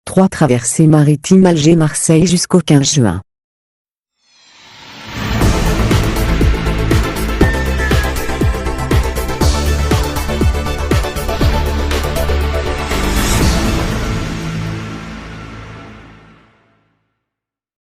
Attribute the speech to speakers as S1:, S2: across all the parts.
S1: 3 traversées maritimes Alger-Marseille jusqu'au 15 juin.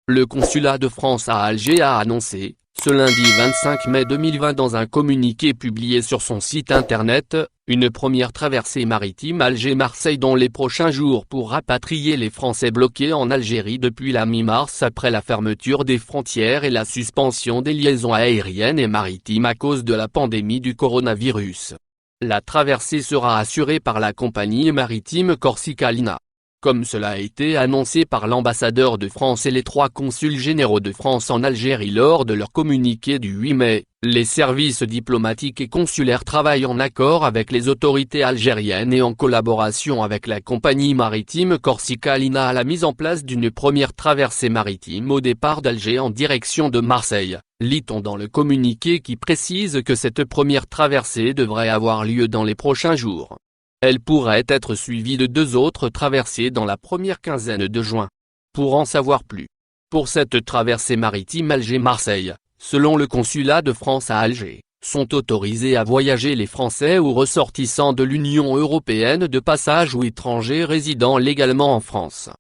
S2: Le consulat de France à Alger a annoncé, ce lundi 25 mai 2020 dans un communiqué publié sur son site internet, une première traversée maritime Alger-Marseille dans les prochains jours pour rapatrier les Français bloqués en Algérie depuis la mi-mars après la fermeture des frontières et la suspension des liaisons aériennes et maritimes à cause de la pandémie du coronavirus. La traversée sera assurée par la compagnie maritime Corsica Lina. Comme cela a été annoncé par l'ambassadeur de France et les 3 consuls généraux de France en Algérie lors de leur communiqué du 8 mai, les services diplomatiques et consulaires travaillent en accord avec les autorités algériennes et en collaboration avec la compagnie maritime Corsica Lina à la mise en place d'une première traversée maritime au départ d'Alger en direction de Marseille, lit-on dans le communiqué qui précise que cette première traversée devrait avoir lieu dans les prochains jours. Elle pourrait être suivie de 2 autres traversées dans la première quinzaine de juin. Pour en savoir plus. Pour cette traversée maritime Alger-Marseille, selon le consulat de France à Alger, sont autorisés à voyager les Français ou ressortissants de l'Union européenne de passage ou étrangers résidant légalement en France.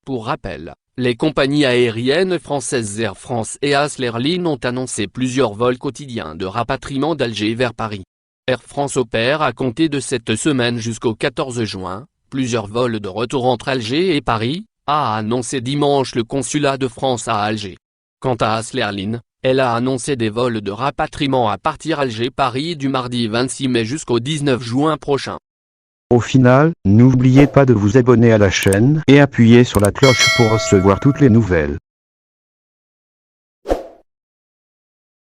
S2: Pour rappel, les compagnies aériennes françaises Air France et Asl Airlines ont annoncé plusieurs vols quotidiens de rapatriement d'Alger vers Paris. Air France opère à compter de cette semaine jusqu'au 14 juin, plusieurs vols de retour entre Alger et Paris, a annoncé dimanche le consulat de France à Alger. Quant à Asl Airlines, elle a annoncé des vols de rapatriement à partir Alger-Paris du mardi 26 mai jusqu'au 19 juin prochain.
S3: Au final, n'oubliez pas de vous abonner à la chaîne et appuyer sur la cloche pour recevoir toutes les nouvelles.